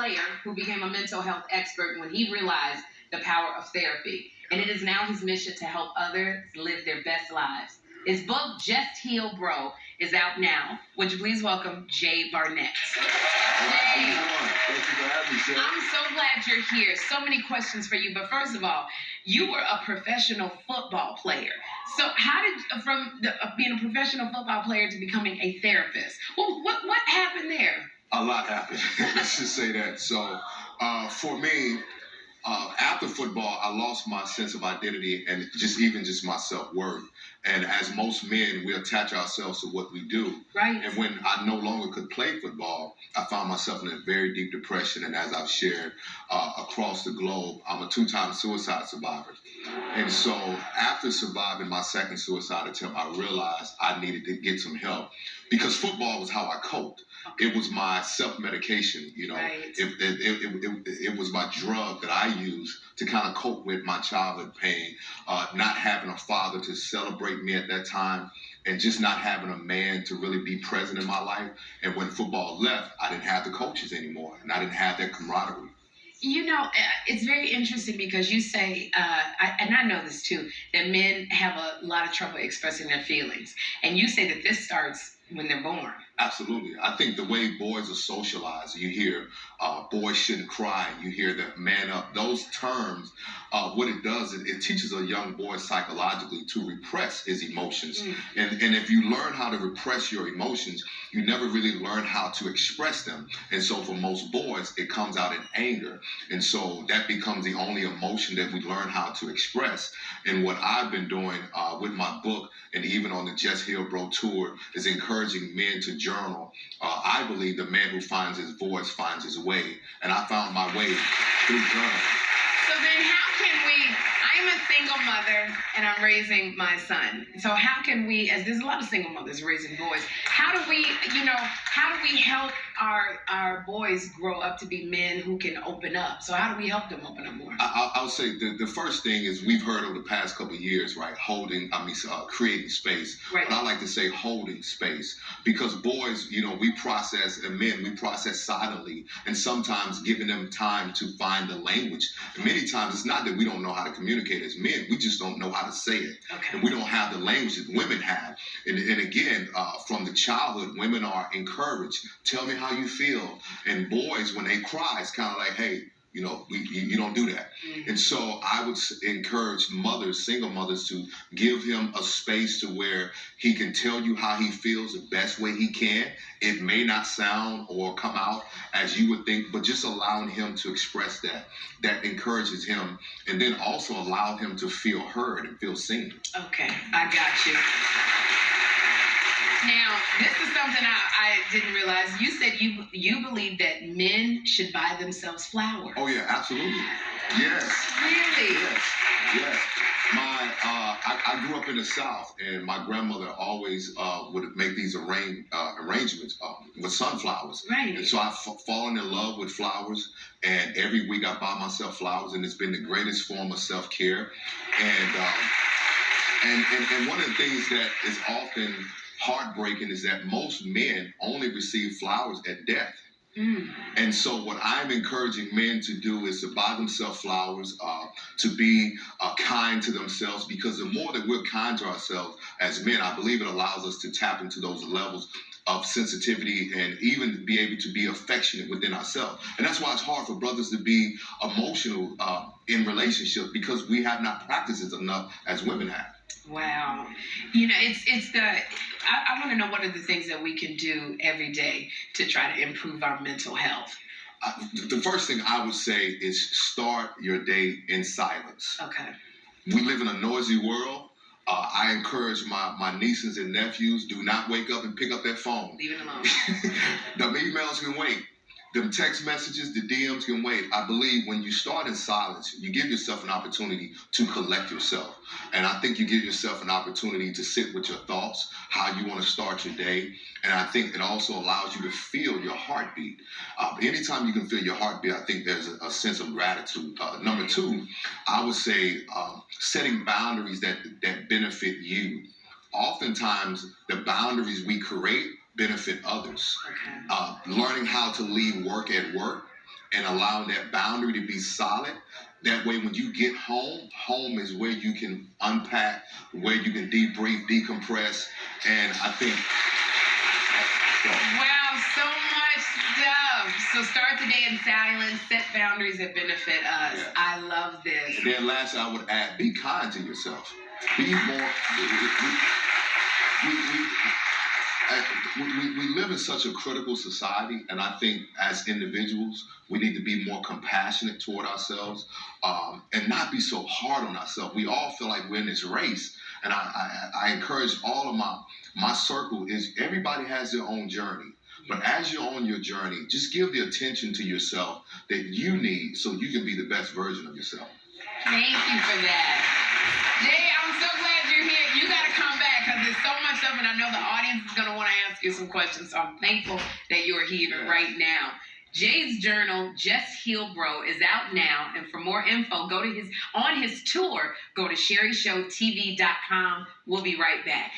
player who became a mental health expert when he realized the power of therapy. And it is now his mission to help others live their best lives. His book, Just Heal Bro, is out now. Would you please welcome Jay Barnett? Hey. Thank you for having me, Sherri. I'm so glad you're here. So many questions for you. But first of all, you were a professional football player. So how did, from being a professional football player to becoming a therapist, what happened there? A lot happened. Let's just say that. So for me, after football, I lost my sense of identity and just my self-worth. And as most men, we attach ourselves to what we do. Right. And when I no longer could play football, I found myself in a very deep depression. And as I've shared across the globe, I'm a 2-time suicide survivor. And so after surviving my second suicide attempt, I realized I needed to get some help because football was how I coped. It was my self-medication, you know. Right. It was my drug that I used to kind of cope with my childhood pain, not having a father to celebrate me at that time, and just not having a man to really be present in my life. And when football left, I didn't have the coaches anymore, and I didn't have that camaraderie. You know, it's very interesting because you say, and I know this too, that men have a lot of trouble expressing their feelings. And you say that this starts when they're born. Absolutely. I think the way boys are socialized, you hear boys shouldn't cry, you hear that man up. Those terms, what it does, it teaches a young boy psychologically to repress his emotions. And if you learn how to repress your emotions, you never really learn how to express them. And so for most boys, it comes out in anger. And so that becomes the only emotion that we learn how to express. And what I've been doing with my book and even on the Just Heal Bro tour is encouraging men to journal. I believe the man who finds his voice finds his way. And I found my way through journaling. So then how can we, I'm a single mother and I'm raising my son. So how can we, as there's a lot of single mothers raising boys, how do we help our boys grow up to be men who can open up? So how do we help them open up more? I'll say the first thing is we've heard over the past couple of years, right, creating space. Right. But I like to say holding space because boys, you know, we process, and men, we process silently, and sometimes giving them time to find the language. And many times it's not that we don't know how to communicate as men, we just don't know how to say it. Okay. And we don't have the language that women have. And again, from the childhood, women are encouraged. Tell me how you feel. And boys, when they cry, it's kind of like, hey, you know, you don't do that. And so I would encourage mothers, single mothers, to give him a space to where he can tell you how he feels the best way he can. It may not sound or come out as you would think, but just allowing him to express that encourages him, and then also allow him to feel heard and feel seen. Okay, I got you. Now, this is something I didn't realize. You said you believe that men should buy themselves flowers. Oh, yeah, absolutely. Yes. Really? Yes. I grew up in the South, and my grandmother always would make these arrangements with sunflowers. Right. And so I've fallen in love with flowers, and every week I buy myself flowers, and it's been the greatest form of self-care. And one of the things that is often heartbreaking is that most men only receive flowers at death. And so what I'm encouraging men to do is to buy themselves flowers, to be kind to themselves, because the more that we're kind to ourselves as men, I believe it allows us to tap into those levels of sensitivity and even be able to be affectionate within ourselves. And that's why it's hard for brothers to be emotional in relationships, because we have not practiced it enough as women have. Wow. You know, I want to know what are the things that we can do every day to try to improve our mental health. The first thing I would say is start your day in silence. Okay. We live in a noisy world. I encourage my nieces and nephews, do not wake up and pick up that phone. Leave it alone. The emails can wait. Them text messages, the DMs can wait. I believe when you start in silence, you give yourself an opportunity to collect yourself. And I think you give yourself an opportunity to sit with your thoughts, how you want to start your day. And I think it also allows you to feel your heartbeat. Anytime you can feel your heartbeat, I think there's a sense of gratitude. Number two, I would say setting boundaries that benefit you. Oftentimes, the boundaries we create benefit others. Okay. Learning how to leave work at work and allowing that boundary to be solid. That way, when you get home, home is where you can unpack, where you can debrief, decompress, and I think. Wow, so much stuff. So start the day in silence, set boundaries that benefit us. Yes. I love this. And then lastly, I would add, be kind to yourself. Be more. We live in such a critical society, and I think as individuals, we need to be more compassionate toward ourselves, and not be so hard on ourselves. We all feel like we're in this race, and I encourage all of my circle is everybody has their own journey. But as you're on your journey, just give the attention to yourself that you need so you can be the best version of yourself. Thank you for that. Jay, I'm so glad you're here. You got to come back because there's so much stuff, and I know the audience is going to want to ask you some questions. So I'm thankful that you're here right now. Jay's journal, Just Heal Bro, is out now. And for more info, go to his tour. Go to SherriShowTV.com. We'll be right back.